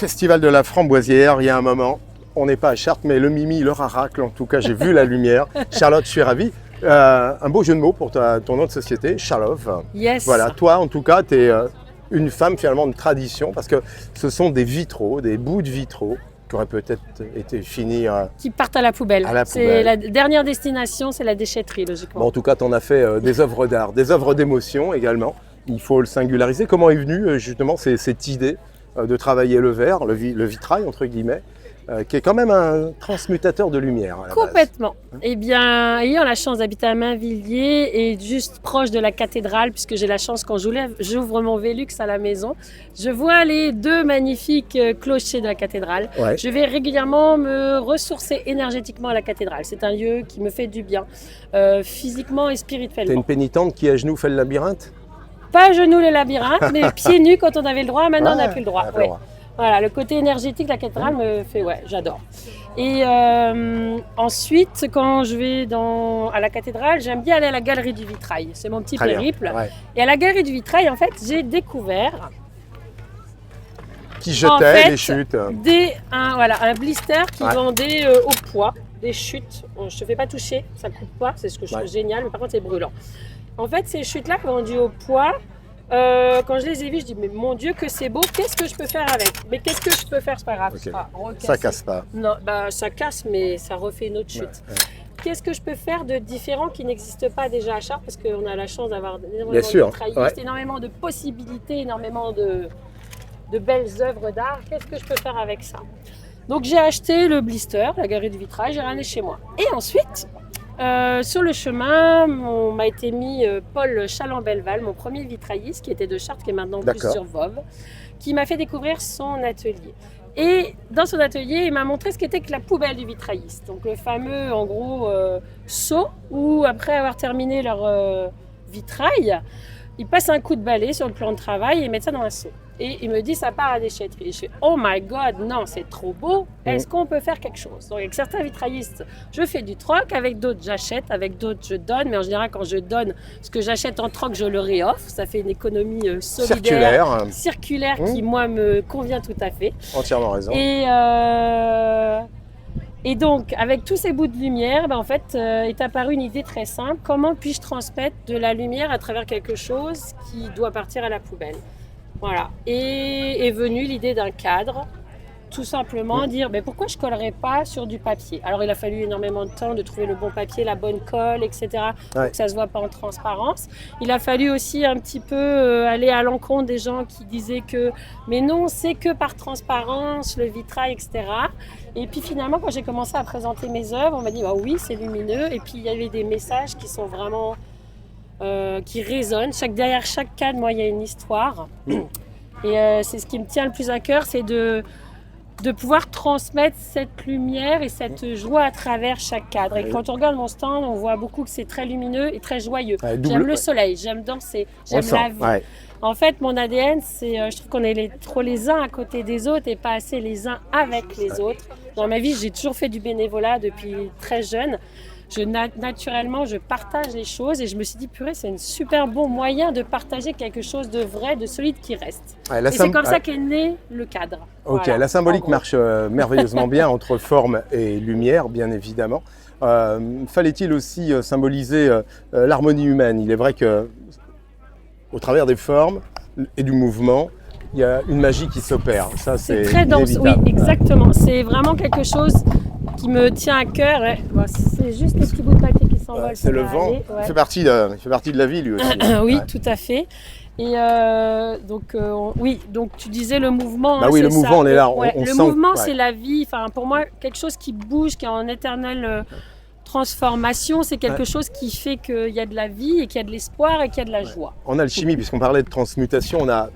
Festival de la Framboisière, il y a un moment, on n'est pas à Chartres, mais le Mimi, le Raracle, en tout cas, j'ai vu la lumière. Charlotte, je suis ravi. Un beau jeu de mots pour ton nom de société, Charlotte. Yes. Voilà, toi, en tout cas, tu es une femme finalement de tradition, parce que ce sont des vitraux, des bouts de vitraux, qui auraient peut-être été finis qui partent à la poubelle. À la C'est poubelle. la dernière destination, c'est la déchetterie, logiquement. Bon, en tout cas, tu en as fait des œuvres d'art, des œuvres d'émotion également. Il faut le singulariser. Comment est venue justement cette idée de travailler le verre, le vitrail entre guillemets, qui est quand même un transmutateur de lumière à la base. Complètement. Eh bien, ayant la chance d'habiter à Mainvilliers et juste proche de la cathédrale, puisque j'ai la chance quand j'ouvre mon Velux à la maison, je vois les deux magnifiques clochers de la cathédrale. Ouais. Je vais régulièrement me ressourcer énergétiquement à la cathédrale. C'est un lieu qui me fait du bien, physiquement et T'es spirituellement. une pénitente qui à genoux fait le labyrinthe. Pas à genoux le labyrinthe, mais pieds nus quand on avait le droit. Maintenant, on n'a plus le droit. on a plus le Ouais. droit. Voilà, le côté énergétique de la cathédrale me fait, ouais, j'adore. Et ensuite, quand je vais à la cathédrale, j'aime bien aller à la galerie du vitrail. C'est mon petit Très bien. périple. Ouais. Et à la galerie du vitrail, en fait, j'ai découvert Qui jetait en fait, les chutes. un blister qui Ouais. vendait au poids des chutes. Bon, je ne te fais pas toucher, ça ne coupe pas, c'est ce que je trouve génial, mais par contre, c'est brûlant. En fait, ces chutes-là vendues au poids, quand je les ai vues, je dis mais mon Dieu que c'est beau, qu'est-ce que je peux faire avec? Mais qu'est-ce que je peux faire? C'est pas grave. Ok. Recasser. Ça casse pas. Non, bah ça casse, mais ça refait une autre chute. Ouais. Qu'est-ce que je peux faire de différent qui n'existe pas déjà à Chartres? Parce qu'on a la chance d'avoir énormément Bien sûr, de vitraillistes, ouais. énormément de possibilités, énormément de belles œuvres d'art. Qu'est-ce que je peux faire avec ça? Donc j'ai acheté le blister, la galerie du vitrail, j'ai ramené chez moi. Et ensuite, sur le chemin, m'a été mis Paul Chaland-Belval, mon premier vitrailliste, qui était de Chartres, qui est maintenant plus D'accord. sur Voves, qui m'a fait découvrir son atelier. Et dans son atelier, il m'a montré ce qu'était que la poubelle du vitrailliste. Donc le fameux, en gros, seau où, après avoir terminé leur vitrail, ils passent un coup de balai sur le plan de travail et mettent ça dans un seau. Et il me dit, ça part à déchetterie. Et je fais, oh my God, non, c'est trop beau. Est-ce qu'on peut faire quelque chose? Donc avec certains vitraillistes, je fais du troc. Avec d'autres, j'achète. Avec d'autres, je donne. Mais en général, quand je donne ce que j'achète en troc, je le réoffre. Ça fait une économie solidaire, circulaire qui, moi, me convient tout à fait. Entièrement raison. Et donc, avec tous ces bouts de lumière, en fait, est apparue une idée très simple. Comment puis-je transmettre de la lumière à travers quelque chose qui doit partir à la poubelle? Voilà. Et est venue l'idée d'un cadre. Tout simplement dire, mais pourquoi je ne collerais pas sur du papier? Alors, il a fallu énormément de temps de trouver le bon papier, la bonne colle, etc. Pour que ça ne se voit pas en transparence. Il a fallu aussi un petit peu aller à l'encontre des gens qui disaient que, mais non, c'est que par transparence, le vitrail, etc. Et puis finalement, quand j'ai commencé à présenter mes œuvres, on m'a dit, oui, c'est lumineux. Et puis, il y avait des messages qui sont vraiment, qui résonnent. Derrière chaque cadre, moi, il y a une histoire. Et c'est ce qui me tient le plus à cœur, c'est de pouvoir transmettre cette lumière et cette joie à travers chaque cadre. Et quand on regarde mon stand, on voit beaucoup que c'est très lumineux et très joyeux. J'aime le soleil, j'aime danser, j'aime la vie. Ouais. En fait, mon ADN, c'est, je trouve qu'on est trop les uns à côté des autres et pas assez les uns avec les autres. Dans ma vie, j'ai toujours fait du bénévolat depuis très jeune. Naturellement, je partage les choses et je me suis dit, purée, c'est un super bon moyen de partager quelque chose de vrai, de solide qui reste. Ouais, et c'est comme ça qu'est né le cadre. Ok, Voilà, la symbolique marche merveilleusement bien entre forme et lumière, bien évidemment. Fallait-il aussi symboliser l'harmonie humaine? Il est vrai que, au travers des formes et du mouvement, il y a une magie qui s'opère. Ça, c'est très dense, oui, inévitable. exactement. C'est vraiment quelque chose qui me tient à cœur. Ouais. Bon, c'est juste les petits bouts de papier qui s'envolent. C'est le vent. Il fait partie de la vie, lui aussi. Oui, Ouais. tout à fait. Et donc tu disais le mouvement. Bah oui, le mouvement, on est là. On le sent, mouvement, c'est la vie. Enfin, pour moi, quelque chose qui bouge, qui est en éternelle transformation, c'est quelque chose qui fait qu'il y a de la vie et qu'il y a de l'espoir et qu'il y a de la joie. En alchimie, puisqu'on parlait de transmutation, on a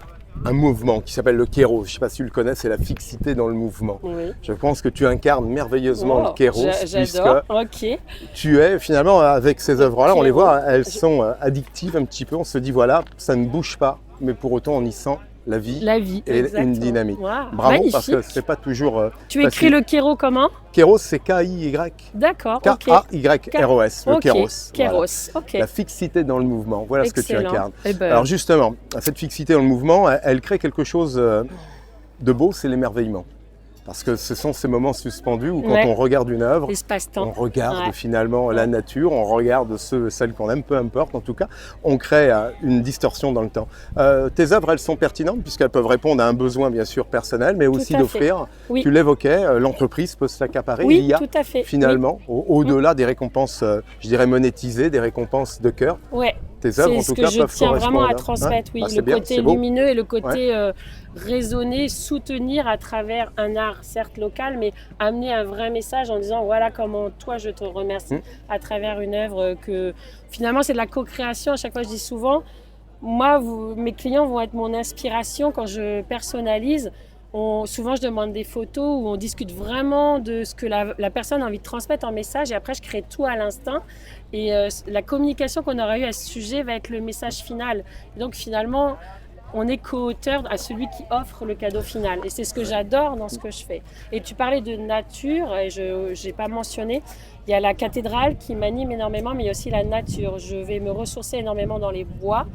un mouvement qui s'appelle le kéros. Je ne sais pas si tu le connais, c'est la fixité dans le mouvement. Oui. Je pense que tu incarnes merveilleusement le kéros, puisque J'adore. Ok. tu es finalement avec ces œuvres-là, on les voit, elles sont addictives un petit peu. On se dit voilà, ça ne bouge pas, mais pour autant on y sent la vie, et exactement. une dynamique. Wow, Bravo, magnifique. parce que c'est pas toujours Tu facile. écris le kéros comment? Kéros, c'est K-I-Y. D'accord. Ok. K-A-Y-R-O-S, le Ok, kéros. Kéros. Voilà. Ok. La fixité dans le mouvement, voilà ce que tu Excellent. incarnes. Eh ben, Alors justement, cette fixité dans le mouvement, elle crée quelque chose de beau, c'est l'émerveillement. Parce que ce sont ces moments suspendus où quand Ouais. on regarde une œuvre, on L'espace-temps. regarde Ouais. finalement la nature, on regarde celle qu'on aime, peu importe en tout cas, on crée une distorsion dans le temps. Tes œuvres, elles sont pertinentes puisqu'elles peuvent répondre à un besoin bien sûr personnel, mais aussi à fait. d'offrir, Oui. tu l'évoquais, l'entreprise peut s'accaparer, Oui, il y a tout à fait. finalement, au-delà des récompenses, je dirais monétisées, des récompenses de cœur, Oui. Ouais. tes œuvres C'est en ce tout que cas je peuvent tiens vraiment correspondre. à transmettre, oui. Ah, c'est Le bien, côté c'est beau. lumineux et le côté raisonner, soutenir à travers un art certes local, mais amener un vrai message en disant voilà comment toi je te remercie à travers une œuvre que finalement c'est de la co-création. À chaque fois je dis souvent, moi mes clients vont être mon inspiration quand je personnalise. Souvent je demande des photos où on discute vraiment de ce que la personne a envie de transmettre en message et après je crée tout à l'instinct. Et la communication qu'on aura eue à ce sujet va être le message final. Et donc finalement, on est co-auteur à celui qui offre le cadeau final. Et c'est ce que j'adore dans ce que je fais. Et tu parlais de nature, et je n'ai pas mentionné, il y a la cathédrale qui m'anime énormément, mais il y a aussi la nature. Je vais me ressourcer énormément dans les bois.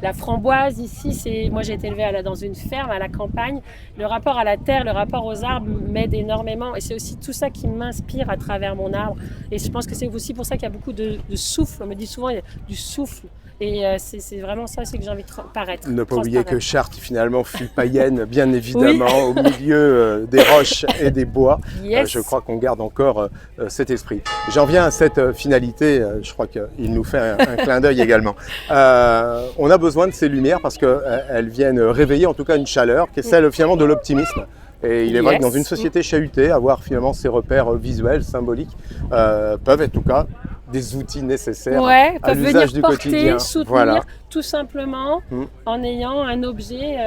La framboise ici, moi j'ai été élevée dans une ferme à la campagne. Le rapport à la terre, le rapport aux arbres m'aide énormément et c'est aussi tout ça qui m'inspire à travers mon arbre. Et je pense que c'est aussi pour ça qu'il y a beaucoup de souffle. On me dit souvent il y a du souffle. Et c'est vraiment ça aussi que j'ai envie de paraître. Ne pas oublier que Chartres finalement fut païenne, bien évidemment, oui. Au milieu des roches et des bois. Yes. Je crois qu'on garde encore cet esprit. J'en viens à cette finalité, je crois qu'il nous fait un clin d'œil également. On a besoin de ces lumières parce qu'elles viennent réveiller en tout cas une chaleur qui est celle finalement de l'optimisme. Et il est vrai que dans une société chahutée, avoir finalement ces repères visuels, symboliques, peuvent être en tout cas des outils nécessaires à l'usage du quotidien. Soutenir, voilà. Tout simplement en ayant un objet.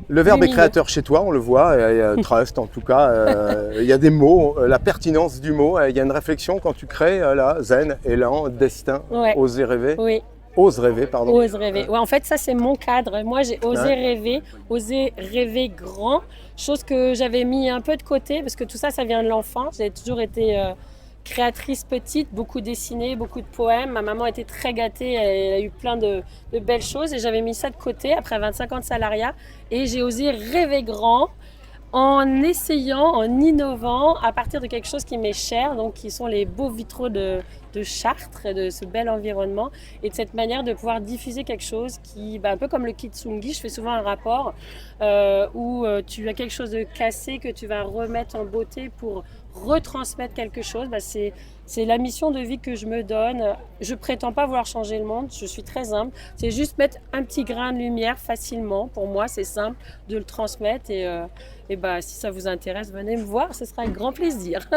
Le verbe est créateur chez toi, on le voit, trust en tout cas. Il y a des mots, la pertinence du mot, il y a une réflexion quand tu crées là, zen, élan, destin, oser rêver. Oui. Ose rêver, pardon. Ose rêver. Ouais, en fait, ça, c'est mon cadre. Moi, j'ai osé rêver grand, chose que j'avais mis un peu de côté parce que tout ça, ça vient de l'enfance. J'ai toujours été créatrice petite, beaucoup dessiné, beaucoup de poèmes. Ma maman était très gâtée, elle a eu plein de belles choses et j'avais mis ça de côté après 25 ans de salariat et j'ai osé rêver grand en essayant, en innovant à partir de quelque chose qui m'est cher, donc qui sont les beaux vitraux de Chartres, de ce bel environnement et de cette manière de pouvoir diffuser quelque chose qui, un peu comme le Kintsugi, je fais souvent un rapport où tu as quelque chose de cassé que tu vas remettre en beauté pour retransmettre quelque chose. C'est la mission de vie que je me donne. Je prétends pas vouloir changer le monde, je suis très humble. C'est juste mettre un petit grain de lumière facilement. Pour moi, c'est simple de le transmettre et si ça vous intéresse, venez me voir, ce sera avec grand plaisir.